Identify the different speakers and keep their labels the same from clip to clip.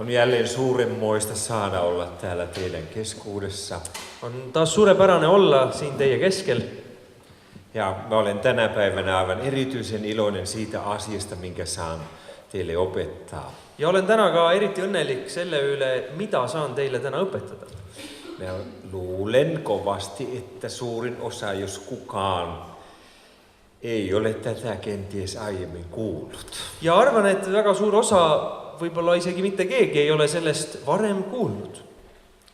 Speaker 1: On jälleen suuremmoista saada olla täällä teidän keskuudessa.
Speaker 2: On taas suurepärane olla siin teie keskel.
Speaker 1: Ja mä olen tänä päivänä aivan erityisen iloinen siitä asiasta, minkä saan teille opettaa.
Speaker 2: Ja olen täna ka eriti õnnelik selle üle, mida saan teille täna õpetada.
Speaker 1: Mä luulen kovasti, että suurin osa, jos kukaan, ei ole tätä kenties aiemmin kuullut.
Speaker 2: Ja arvan, et väga suur osa, võib-olla isegi mitte keegi ei ole sellest varem kuulnud.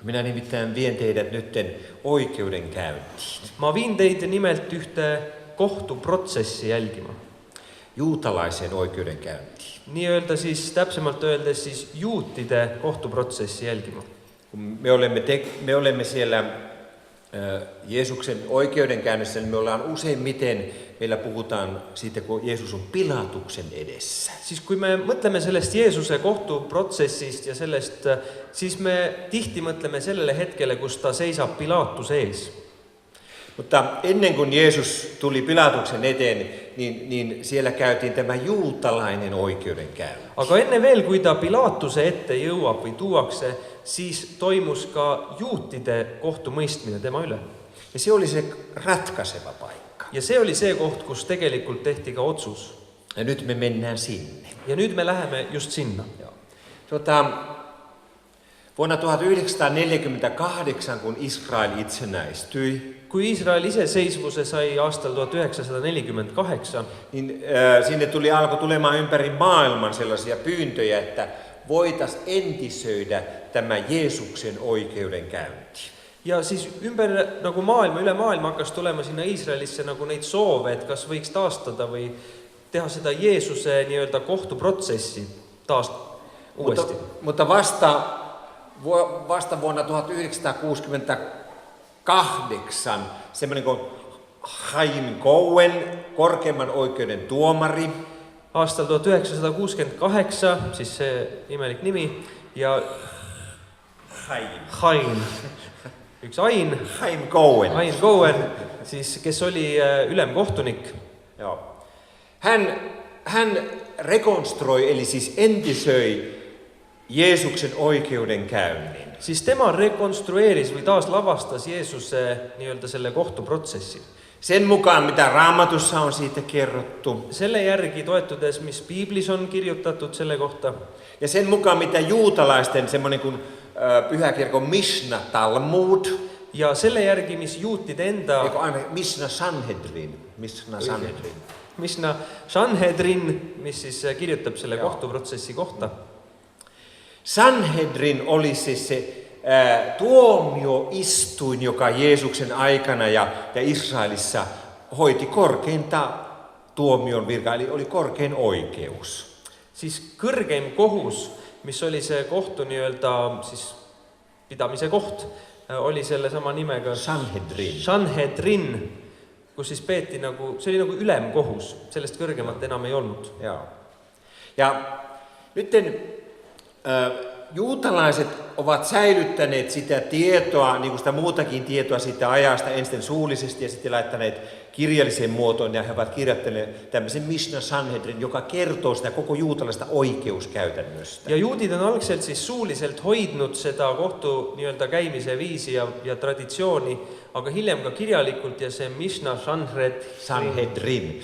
Speaker 1: Minä nimittäin vien teidät nytten oikeudenkäyntiin.
Speaker 2: Ma viin teid nimelt ühte kohtuprotsessi jälgima.
Speaker 1: Juutalaisen oikeudenkäyntiin.
Speaker 2: Nii-öelda siis, täpsemalt öeldes siis juutide kohtuprotsessi jälgima.
Speaker 1: Kun me olemme siellä Jeesuksen oikeudenkäynnissä, niin me ollaan useimmiten, meillä puhutaan siitä, kun Jeesus on Pilatuksen edessä.
Speaker 2: Siis kui me mõtleme sellest Jeesuse kohtuprotsessist ja sellest, siis me tihti mõtleme sellele hetkele, kus ta seisab Pilaatuse ees.
Speaker 1: Mutta ennen kuin Jeesus tuli Pilatuksen eteen, niin siellä käytiin tämä juutalainen oikeudenkäynti.
Speaker 2: Aga enne veel, kui ta Pilaatuse ette jõuab või tuuakse, siis toimus ka juutide kohtumõistmine tema üle.
Speaker 1: Ja se oli se ratkaiseva paikka.
Speaker 2: Ja see oli see koht, kus tegelikult tehti ka otsus.
Speaker 1: Ja nyt me mennään sinne.
Speaker 2: Ja nüüd me läheme just sinna.
Speaker 1: Vuonna 1948, kun Israel itsenäistyi,
Speaker 2: Kui Israel iseseisvuse sai aastal 1948,
Speaker 1: niin sinne alkoi tulemaan ympäri maailman sellaisia pyyntöjä, että voitaisiin entisöidä tämä Jeesuksen oikeudenkäynti.
Speaker 2: ja siis üle maailma hakkas tulema sinna Iisraelisse nagu neid soove, et kas võiks taastada või teha seda Jeesuse nii-öelda kohtuprotsessi taas uuesti.
Speaker 1: Mutta vasta vuonna 1968 semmoinen kuin Chaim Cohen, korkeimman oikeuden tuomari,
Speaker 2: Aastal 1968, siis see imelik nimi, ja Chaim, üks Ain Cohen, siis, kes oli ülemkohtunik.
Speaker 1: Joo. Hän rekonstroi, eli siis entisöi Jeesuksen oikeudenkäynnin.
Speaker 2: Siis tema rekonstrueeris või taas lavastas Jeesuse nii-öelda selle kohtuprotsessi.
Speaker 1: Sen mukaan, mitä Raamatussa on siitä kerrottu.
Speaker 2: Selle järgi toetudes, mis Piiblis on kirjutatud selle kohta.
Speaker 1: Ja sen mukaan, mitä juutalaisten semmoinen kuin pyhäkirkon Mishna Talmud.
Speaker 2: Ja selle järgi, mis juutide enda...
Speaker 1: Mishna
Speaker 2: Sanhedrin, mis siis kirjutab selle kohtuprotsessi kohta.
Speaker 1: Sanhedrin oli siis se tuomioistuin, joka Jeesuksen aikana ja Israelissa hoiti korkeinta tuomion virkaa, eli oli korkein oikeus.
Speaker 2: Siis kõrgeim kohus, mis oli see kohtu nii-öelda siis pidamise koht, oli selle sama nimega Sanhedrin, kus siis peeti nagu, see oli nagu ülemkohus, sellest kõrgemat enam ei olnud.
Speaker 1: Ja nytten juutalaiset ovat säilyttäneet sitä tietoa, niin kuin sitä muutakin tietoa siitä ajasta, ensin suullisesti ja sitten laittaneet kirjalliseen muotoon, ja he ovat kirjoittaneet tämmöisen Mishna Sanhedrin, joka kertoo sitä koko juutalaista oikeuskäytännöstä.
Speaker 2: Ja juutid on algselt siis suuliselt hoidnud seda kohtu nii-öelda käimise viisi ja traditsiooni, aga hiljem ka kirjalikult, ja see Mishna
Speaker 1: Sanhedrin.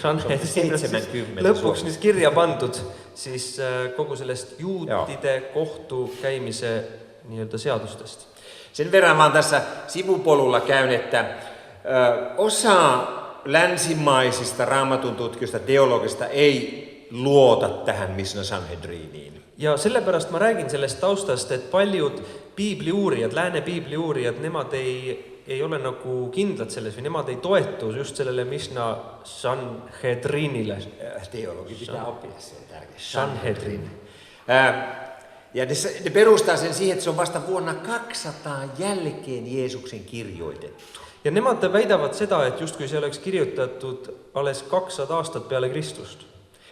Speaker 2: Lõpuks nüüd kirja pandud siis kogu sellest juutide kohtu käimise nii-öelda seadustest.
Speaker 1: Sen verran vaan tässä sivupolulla käyn, että osa länsimaisista raamatun tutkijoista, teologista ei luota tähän Mishna Sanhedriniin.
Speaker 2: Ja sellepärast ma räägin sellest taustast, et paljud piibliuurijad, lääne piibliuurijad, nemad ei ole nagu kindlad selles või nemad ei toetu just sellele Mishna Sanhedrinile.
Speaker 1: Teologi pitää oppia, se on tärkeä.
Speaker 2: Sanhedrin.
Speaker 1: Ja ne perustaa sen siihen, että se on vasta vuonna 200 jälkeen Jeesuksen kirjoitettu.
Speaker 2: Ja nemad väidavad seda, et justkui see oleks kirjutatud alles 200 aastat peale Kristust.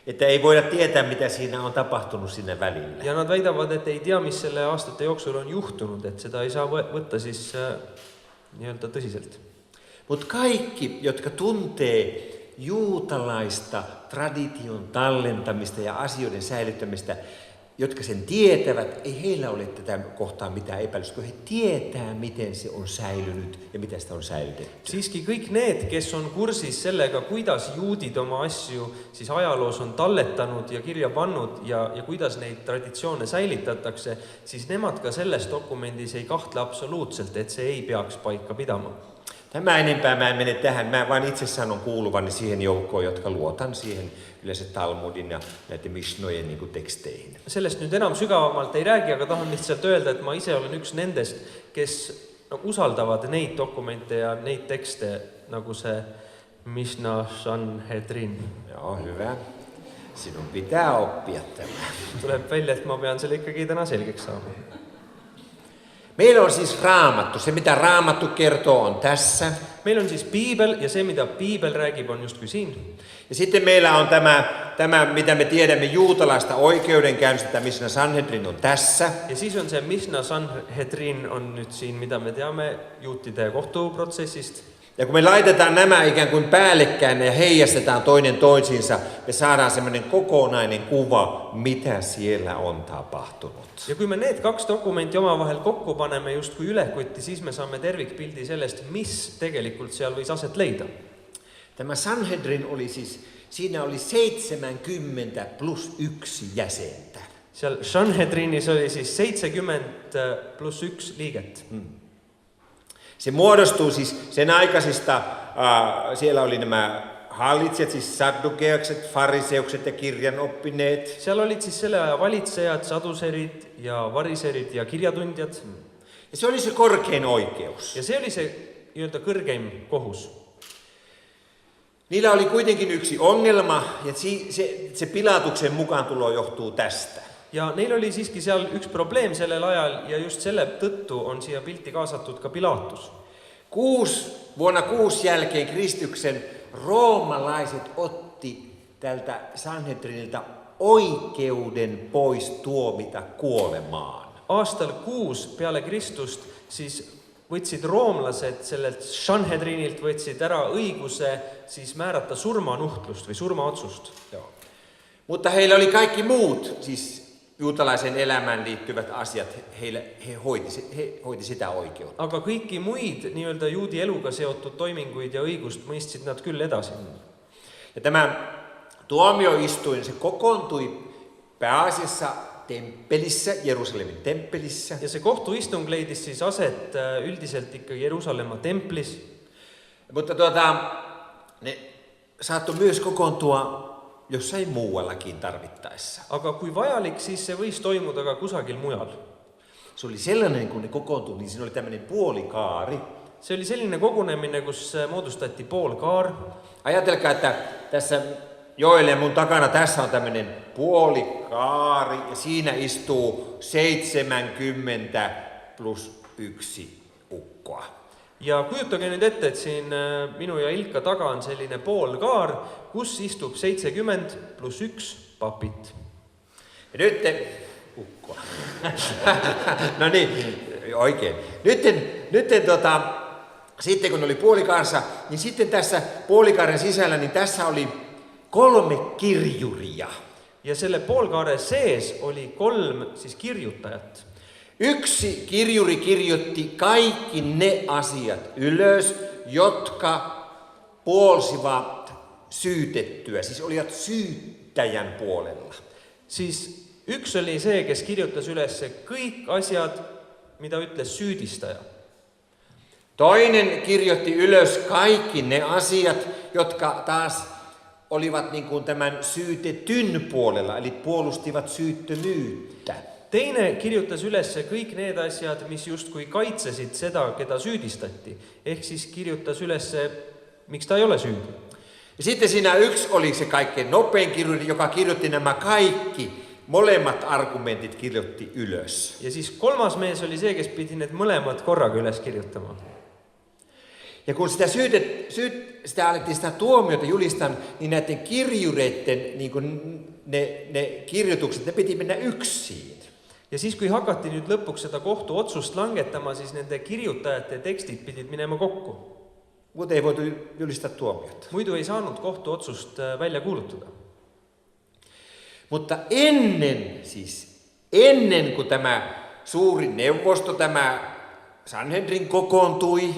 Speaker 1: Että ei voida tietää, mitä siinä on tapahtunut sinne välillä.
Speaker 2: Ja nad väidavad, et ei tea, mis selle aastate jooksul on juhtunud, et seda ei saa võtta siis nii-öelda tõsiselt.
Speaker 1: Mutta kaikki, jotka tuntee juutalaista tradition tallentamista ja asioiden säilyttämistä, jotka sen tietävät, ei heillä ole tätä kohtaa mitään epäilystä, kun he tietää, miten se on säilynyt ja mitä sitä on säilytetty.
Speaker 2: Siiski kõik need, kes on kursis sellega, kuidas juudid oma asju siis ajaloos on talletanud ja kirja pannud ja kuidas neid traditsioone säilitatakse, siis nemad ka selles dokumendis ei kahtle absoluutselt, et see ei peaks paikka pidama.
Speaker 1: Tämä enempää mä en mene tähän, mä vain itse sanon kuuluvani siihen joukkoon, jotka luotan siihen yleensä Talmudin ja näiden Mishnojen niin kuin teksteihin.
Speaker 2: Sellest nüüd enam sügavamalt ei räägi, aga tahan lihtsalt öelda, et ma ise olen üks nendest, kes usaldavad neid dokumente ja neid tekste, nagu see Mishna Sanhedrin.
Speaker 1: Joo, hyvä. Sinun pitää oppia tämä.
Speaker 2: Tuleb välja, että mä pean selle ikkagi täna selgeks saama.
Speaker 1: Meillä on siis Raamattu. Se, mitä Raamattu kertoo, on tässä.
Speaker 2: Meillä on siis Piibel, ja se, mitä Piibel räägib, on just siin.
Speaker 1: Ja sitten meillä on tämä mitä me tiedämme juutalaista oikeudenkäynnistä, tämä Mishna Sanhedrin on tässä.
Speaker 2: Ja siis on se Mishna Sanhedrin on nyt siinä, mitä me teame juutide kohtuprotsessista.
Speaker 1: Ja kun me laitetaan nämä ikään kuin päällekkäin ja heijastetaan toinen toisiinsa, me saadaan semmoinen kokonainen kuva, mitä siellä on tapahtunut.
Speaker 2: Ja kui me need kaks dokumenti omavahel kokku paneme justkui ülekutti, siis me saamme tervikpildi sellest, mis tegelikult seal võis aset leida.
Speaker 1: Tämä Sanhedrin oli siis, siinä oli 70 plus 1 jäsentä.
Speaker 2: Seal Sanhedrinis oli siis 70 plus 1 liiget.
Speaker 1: Se muodostuu siis sen aikaisista, siellä oli nämä hallitsijat, siis saddukeukset, fariseukset ja kirjanoppineet.
Speaker 2: Seal olid siis selle aja valitsejad, saduserid ja variserid ja kirjatundjad.
Speaker 1: Ja se oli se korkein oikeus.
Speaker 2: Ja se oli se nii-öelda kõrgeim kohus.
Speaker 1: Niillä oli kuitenkin yksi ongelma, ja se Pilatuksen mukaan tulo johtuu tästä.
Speaker 2: Ja neil oli siiski seal üks probleem sellel ajal, ja just selle tõttu on siia pilti kaasatud ka Pilatus.
Speaker 1: Vuonna 6 jälkeen Kristuksen roomalaiset otti tältä Sanhedrinilta oikeuden pois tuomita kuolemaan.
Speaker 2: Aastal 6 peale Kristust siis võtsid roomlased sellelt Sanhedrinilt võtsid ära õiguse siis määrata surmanuhtlust või surmaotsust.
Speaker 1: Joo. Mutta heillä oli kaikki muut, siis juutalaisen elämään liittyvät asiat, he hoiti sitä oikeutta.
Speaker 2: Aga kõiki muid nii-öelda juudi eluga seotud toiminguid ja õigust mõistsid nad küll edasi.
Speaker 1: Ja tämä tuomioistuin, se kokoontui pääasiassa temppelissä, Jerusalemin temppelissä.
Speaker 2: Ja see kohtuistung leidis siis aset üldiselt ikkagi Jeruusalemma templis.
Speaker 1: Mutta ne saattoi myös kokoontua jossain muuallakin tarvittaessa.
Speaker 2: Aga kui vajalik, siis se võis toimuda ka kusagil mujal.
Speaker 1: Se oli sellainen, kun ne kokoontui, niin siinä oli tämmöinen puolikaari.
Speaker 2: Se oli selline kogunemine, kus moodustati poolkaar.
Speaker 1: Ajatelkaa, että tässä Joelle mun takana tässä on tämmöinen puolikaari ja siinä istuu 70 plus 1 ukkoa.
Speaker 2: Ja kujutage nüüd ette, et siin minu ja Ilka taga on selline poolkaar, kus istub 70 plus 1 papit.
Speaker 1: Ja nyt ukkoa. No niin, oikein. Sitten kun oli puolikaarsa, niin sitten tässä puolikaaren sisällä, niin tässä oli 3 kirjuria.
Speaker 2: Ja selle poolkaare sees oli 3 siis kirjutajat.
Speaker 1: Yksi kirjuri kirjoitti kaikki ne asiat ylös, jotka puolsivat syytettyä, siis olivat syyttäjän puolella.
Speaker 2: Siis üks oli see, kes kirjutas üles kõik asjad, mida ütles syydistaja.
Speaker 1: Toinen kirjoitti ylös kaikki ne asiat, jotka taas olivat niin kuin tämän syytetyn puolella, eli puolustivat syyttömyyttä.
Speaker 2: Teine kirjutas üles kõik need asjad, mis justkui kaitsesid seda, keda syydistati. Ehk siis kirjutas üles, miks ta ei ole syydi.
Speaker 1: Ja sitten siinä yksi oli se kaikkein nopein kirjuri, joka kirjoitti nämä kaikki, molemmat argumentit kirjoitti ylös.
Speaker 2: Ja siis 3. mees oli see, kes pidi need mõlemad korraga üles kirjutama.
Speaker 1: Ja kun sitä alettiin sitä tuomiota julistaa, niin näiden kirjureiden niin kuin ne kirjoitukset, ne piti mennä yksin.
Speaker 2: Ja siis kui hakati nüüd lõpuks seda kohtuotsust langetama, siis nende kirjutajate tekstid pidid minema kokku.
Speaker 1: Muuten ei voitu julistaa tuomiota.
Speaker 2: Muidu ei saanud kohtuotsust välja kuulutada.
Speaker 1: Mutta ennen siis Ennen kuin tämä suuri neuvosto, tämä Sanhedrin kokoontui,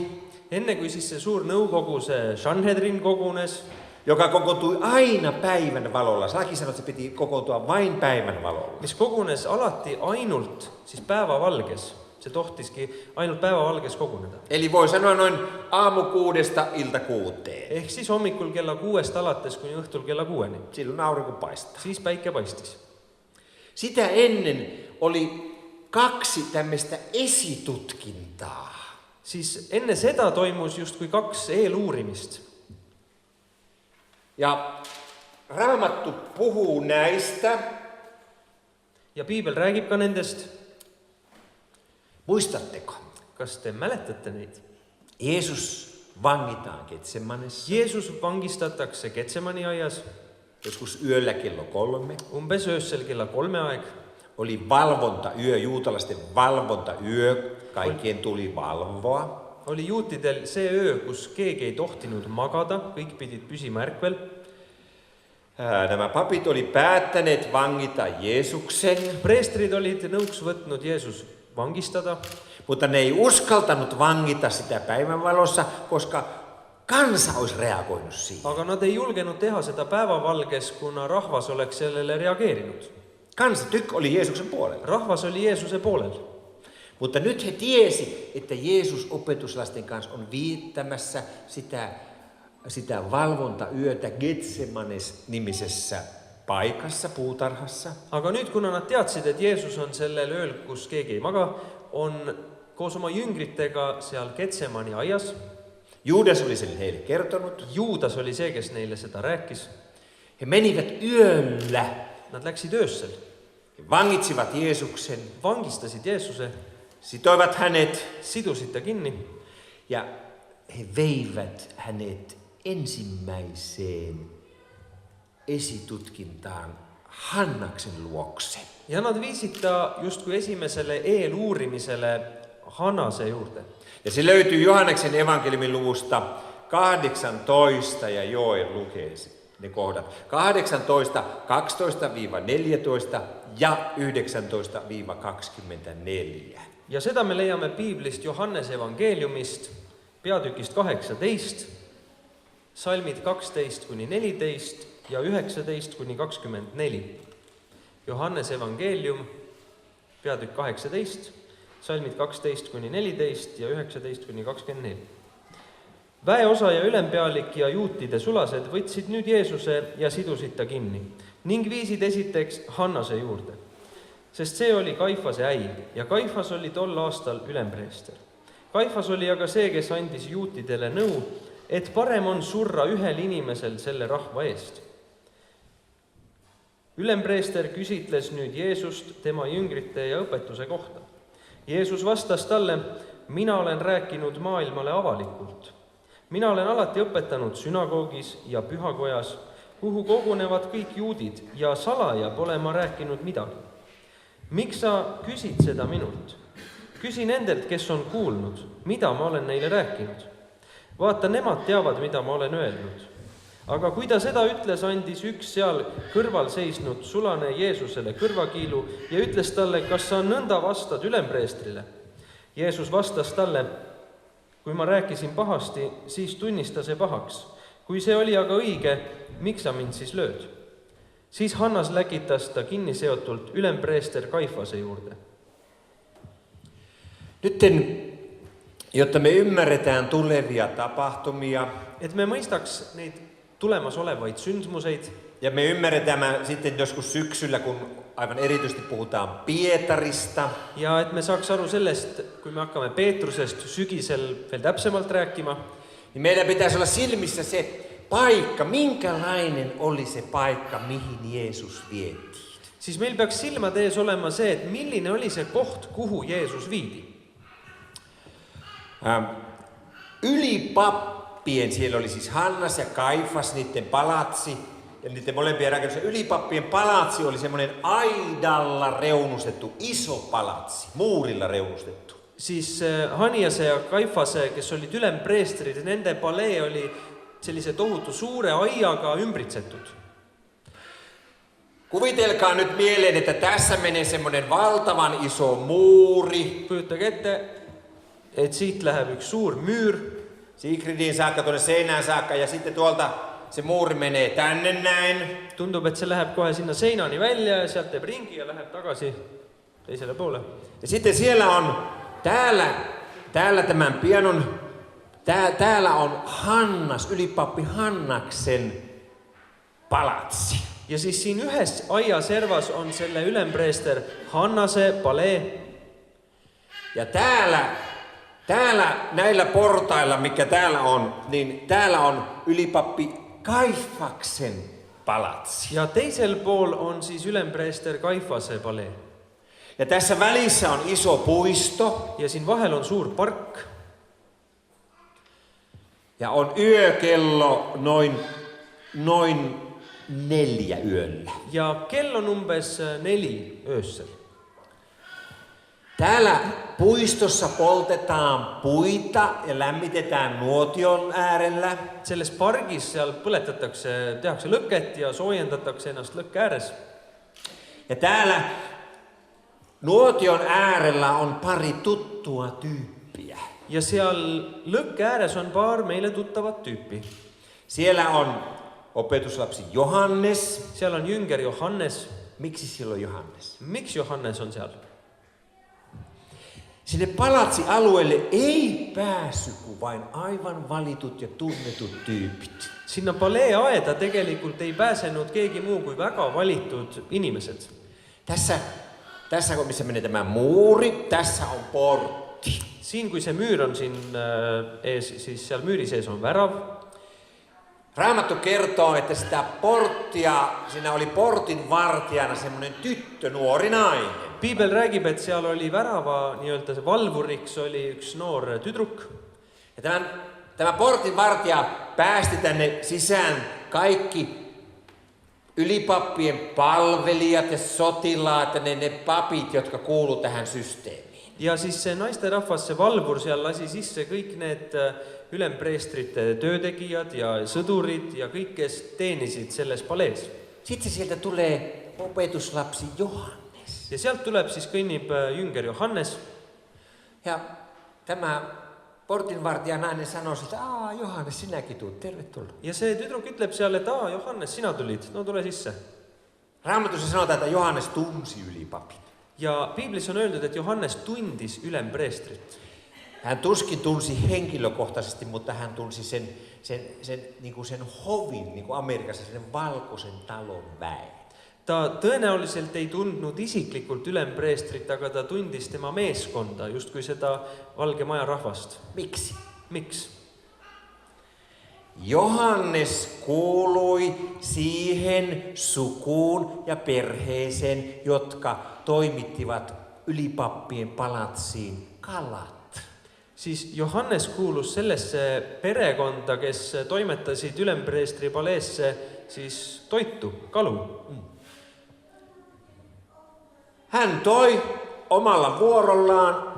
Speaker 2: enne kui siis see suur nõukogu, see Sanhedrin kogunes,
Speaker 1: joka kokoontui aina päivän valolla. Laki sanoi, että se piti kokoontua vain päivän valolla.
Speaker 2: mis kogunes alati ainult siis päevavalges. Se tohtiski ainult päevavalges koguneda.
Speaker 1: Eli voi sanoa noin aamu 6:00 ilta 6:00.
Speaker 2: Ehk siis hommikul kella 6:00 alates kuni õhtul kella 6:00.
Speaker 1: Silloin aurinko paistaa.
Speaker 2: Siis päike paistis.
Speaker 1: Sitä ennen oli 2 tämmöistä esitutkintaa.
Speaker 2: Siis enne seda toimus justkui 2 eeluurimist.
Speaker 1: Ja Raamattu puhuu näistä.
Speaker 2: Ja piibel räägib ka nendest.
Speaker 1: Muistatteko?
Speaker 2: Kas te mäletate neid?
Speaker 1: Jeesus vangitaan Getsemanessa.
Speaker 2: Jeesus vangistatakse Getsemani aias.
Speaker 1: Joskus yöllä kello 3.
Speaker 2: Umbes öösel kella 3 aeg.
Speaker 1: Oli valvontajyö, juutalaisten valvontajyö. Kaikkien tuli valvoa.
Speaker 2: Oli juutidel see öö, kus keegi ei tohtinud magada. Kõik pidid püsima ärkvel.
Speaker 1: Nämä papit oli päättäneet vangita Jeesuksen.
Speaker 2: Preestrid olid nõuks võtnud Jeesus vangistada.
Speaker 1: Mutta ne ei uskaltanut vangita sitä päivänvalossa, koska kansa olisi reagoinut siihen.
Speaker 2: Aga nad ei julgenud teha seda päevavalges, kuna rahvas oleks sellele reageerinud.
Speaker 1: Kansa oli Jeesuksen puolella.
Speaker 2: Rahvas oli Jeesuse poolel.
Speaker 1: Mutta nyt he tiesi, että Jeesus opetuslasten kanssa on viettämässä sitä valvontajyötä Getsemanes nimisessä paikassa, puutarhassa.
Speaker 2: Aga nüüd, kuna nad teadsid, et Jeesus on sellel ööl, kus keegi ei maga, on koos oma jüngritega seal Getsemani aias.
Speaker 1: Juudas oli sen heille kertonut.
Speaker 2: Juudas oli see, kes neile seda rääkis.
Speaker 1: He menivät yöllä.
Speaker 2: Nad läksid öössel.
Speaker 1: He vangitsivat Jeesuksen.
Speaker 2: Vangistasid Jeesuse.
Speaker 1: Sitoivat hänet.
Speaker 2: Sidusid ta kinni.
Speaker 1: Ja he veivät hänet ensimmäiseen esitutkintaan Hannaksen luokse.
Speaker 2: Ja nad viisid ta justkui esimesele eeluurimisele Hannase juurde.
Speaker 1: Ja se löytyy Johanneksen evankeliumin luvusta 18 ja Joel lukee ne kohdat. 18, 12-14 ja 19-24.
Speaker 2: Ja seda me leiame piiblist Johannese evangeeliumist, peatükist 18, salmid 12-14 ja 19-24. Johannese evangeelium, peatükk 18, salmid 12-14 ja 19-24. Väeosa ja ülempealik ja juutide sulased võtsid nüüd Jeesuse ja sidusid ta kinni ning viisid esiteks Hannase juurde, sest see oli Kaifase äi ja Kaifas oli tol aastal ülempreester. Kaifas oli aga see, kes andis juutidele nõu, et parem on surra ühel inimesel selle rahva eest. Ülempreester küsitles nüüd Jeesust tema jüngrite ja õpetuse kohta. Jeesus vastas talle, mina olen rääkinud maailmale avalikult. Mina olen alati õpetanud sünagoogis ja pühakojas, kuhu kogunevad kõik juudid ja salaja pole ma rääkinud midagi. Miks sa küsid seda minult? Küsi nendelt, kes on kuulnud, mida ma olen neile rääkinud. Vaata, nemad teavad, mida ma olen öelnud. Aga kui ta seda ütles, andis üks seal kõrval seisnud sulane Jeesusele kõrvakiilu ja ütles talle, kas sa nõnda vastad ülempreestrile? Jeesus vastas talle, kui ma rääkisin pahasti, siis tunnista see pahaks. Kui see oli aga õige, miks sa mind siis lööd? Siis Hannas läkitas ta kinniseotult ülempreester Kaifase juurde.
Speaker 1: Nytten, jotta me ymmärretään tulevia tapahtumia,
Speaker 2: et me mõistaks neid tulemas olevaid sündmuseid
Speaker 1: ja me ymmärretään sitten joskus syksyllä, kun aivan erityisesti puhutaan Pietarista.
Speaker 2: Ja et me saaks aru sellest, kui me hakkame Peetrusest sügisel veel täpsemalt rääkima,
Speaker 1: niin meidän pitäisi olla silmissä se paikka, minkälainen oli se paikka, mihin Jeesus vietiin.
Speaker 2: siis meil peaks silmade ees olema see, et milline oli see koht, kuhu Jeesus viidi.
Speaker 1: Ylipappien, siellä oli siis Hannas ja Kaifas, niiden palatsi, ja niiden molempien rakennuksen ylipappien palatsi oli semmoinen aidalla reunustettu, iso palatsi, muurilla reunustettu.
Speaker 2: Siis Haniase ja Kaifase, kes olid ülempreestrid, nende palee oli sellise tohutu suure aiaga ümbritsetud.
Speaker 1: Kuvitelkaa nyt mieleen, että tässä menee semmoinen valtavan iso muuri.
Speaker 2: Kujutage ette, et siit läheb üks suur müür.
Speaker 1: Sigridin saakka tuonne seinään saakka ja sitten tuolta se muuri menee tänne näin.
Speaker 2: Tundub, et see läheb kohe sinna seinani välja ja sealt teeb ringi ja läheb tagasi teiselle poole.
Speaker 1: Ja sitten siellä on täällä tämän pianon, täällä on Hannas, ylipappi Hannaksen palatsi.
Speaker 2: Ja siis siin ühes aiaservas on selle ülempreester Hannase palee.
Speaker 1: Ja täällä näillä portailla, mikä täällä on, niin täällä on ylipappi Kaifaksen palatsi.
Speaker 2: Ja teisel pool on siis ülempreester Kaifase palee.
Speaker 1: Ja tässä välissä on iso puisto.
Speaker 2: Ja siin vahel on suur park.
Speaker 1: Ja on yökello noin 4 yöllä.
Speaker 2: Ja kell on umbes 4 öösel.
Speaker 1: Täällä puistossa poltetaan puita ja lämmitetään nuotion äärellä.
Speaker 2: Selles pargis seal põletatakse, tehakse lõket ja soojendatakse ennast lõkke ääres.
Speaker 1: Ja täällä nuotion äärellä on pari tuttua tyyppiä.
Speaker 2: Ja seal lõkke ääres on paar meile tuttavat tüüpi.
Speaker 1: Siellä on opetuslapsi Johannes.
Speaker 2: Seal on jünger Johannes.
Speaker 1: Miksi siellä on Johannes?
Speaker 2: Miks Johannes on seal?
Speaker 1: Sinne palatsialueelle ei päässyt kuin vain aivan valitut ja tunnetut tyypit.
Speaker 2: Sinna palee aeda tegelikult ei pääsenud keegi muu kui väga valitud inimesed.
Speaker 1: Tässä missä menee tämä muuri, tässä on portti.
Speaker 2: Siin kui see müür on siin ees, siis seal müüri sees on värav.
Speaker 1: Raamattu kertoo, että sitä porttia, siinä oli portin vartijana semmoinen tyttö, nuori nainen.
Speaker 2: Piibel räägib, et seal oli värava nii-öelda se valvuriks oli üks noor tüdruk.
Speaker 1: Ja tämä portin vartija päästi tänne sisään kaikki ylipappien palvelijat ja sotilaat ja ne papit, jotka kuuluu tähän systeemiin.
Speaker 2: Ja siis see naisterahvas, see valvur seal lasi sisse kõik need ülempreestrite töötegijad ja sõdurid ja kõik, kes teenisid selles palees.
Speaker 1: Sitten sieltä tulee opetuslapsi Johannes.
Speaker 2: Ja sealt tuleb siis kõnnib jünger Johannes.
Speaker 1: Ja tämä portinvartija nainen sanoi, että Johannes, sinäkin tuut, tervetuloa.
Speaker 2: Ja see tüdruk ütleb seal, et Johannes, sina tulid, no tule sisse.
Speaker 1: Raamatussa sanotaan, että Johannes tunsi ylipapit.
Speaker 2: Ja piiblis on öeldud, et Johannes tundis ülempreestrit.
Speaker 1: Hän tuskin tunsi henkilökohtaisesti, mutta hän tunsi sen hovin, niin kuin Amerikassa, sen valkoisen talon väen.
Speaker 2: Ta tõenäoliselt ei tundnud isiklikult ülempreestrit, aga ta tundis tema meeskonda, just kui seda Valge Maja rahvast.
Speaker 1: Miksi?
Speaker 2: Miks?
Speaker 1: Johannes kuului siihen sukuun ja perheeseen, jotka toimittivat ylipappien palatsiin kalat.
Speaker 2: Siis Johannes kuulus sellesse perekonda, kes toimetasid ülempreestri paleesse siis toitu, kalu.
Speaker 1: Hän toi omalla vuorollaan,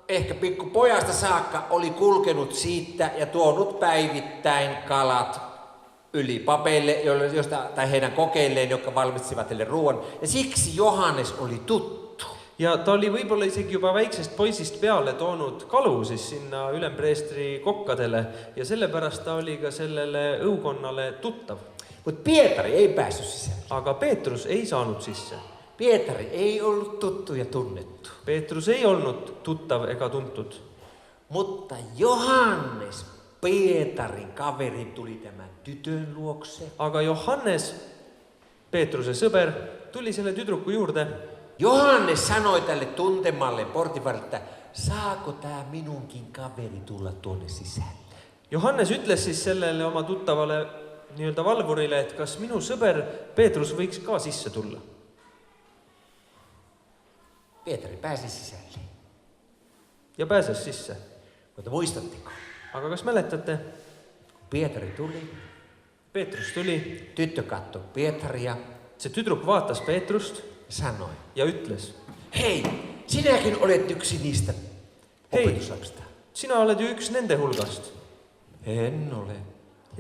Speaker 1: ehkä pikkupojasta saakka, oli kulkenut siitä ja tuonut päivittäin kalat ylipapeille tai heidän kokeilleen, jotka valmistivat heille ruoan. Ja siksi Johannes oli tuttu.
Speaker 2: Ja ta oli võib-olla isegi juba väiksest poisist peale toonud kalu siis sinna ülempreestri kokkadele ja sellepärast ta oli ka sellele õukonnale tuttav.
Speaker 1: Mutta Pietari ei päässyt sisälle.
Speaker 2: Aga Peetrus ei saanud sisse.
Speaker 1: Pietari ei ollut tuttu ja tunnettu.
Speaker 2: Peetrus ei olnud tuttav ega tuntud.
Speaker 1: Mutta Johannes, Pietarin kaveri, tuli tämän tytön luokse.
Speaker 2: Aga Johannes, Peetruse sõber, tuli selle tüdruku juurde.
Speaker 1: Johannes sanoi tälle tuntemalle portinvartijalle, että saako tää minunkin kaveri tulla tuonne sisälle?
Speaker 2: Johannes ütles siis sellele oma tuttavale nii-öelda valvurile, et kas minu sõber Peetrus võiks ka sisse tulla.
Speaker 1: Pietari pääsi sisälle.
Speaker 2: Ja pääses sisse.
Speaker 1: Mutta muistatteko?
Speaker 2: Aga kas mäletate?
Speaker 1: Pietari tuli.
Speaker 2: Peetrus tuli.
Speaker 1: Tyttö katsoi Pietaria.
Speaker 2: See tüdruk vaatas Peetrust.
Speaker 1: Sanoi.
Speaker 2: Ja ütles.
Speaker 1: Hei, sinäkin olet yksi niistä opetuslapsista.
Speaker 2: Sina oled ju üks nende hulgast.
Speaker 1: En ole.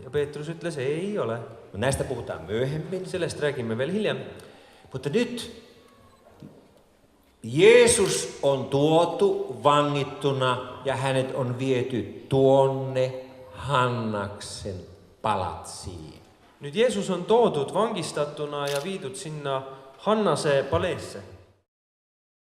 Speaker 2: Ja Peetrus ütles, ei ole.
Speaker 1: No näistä puhutaan myöhemmin.
Speaker 2: Sellest räägime veel hiljem.
Speaker 1: Mutta nyt Jeesus on tuotu vangittuna ja hänet on viety tuonne Hannaksen palatsiin.
Speaker 2: Nüüd Jeesus on toodud vangistatuna ja viidud sinna Hannase paleesse.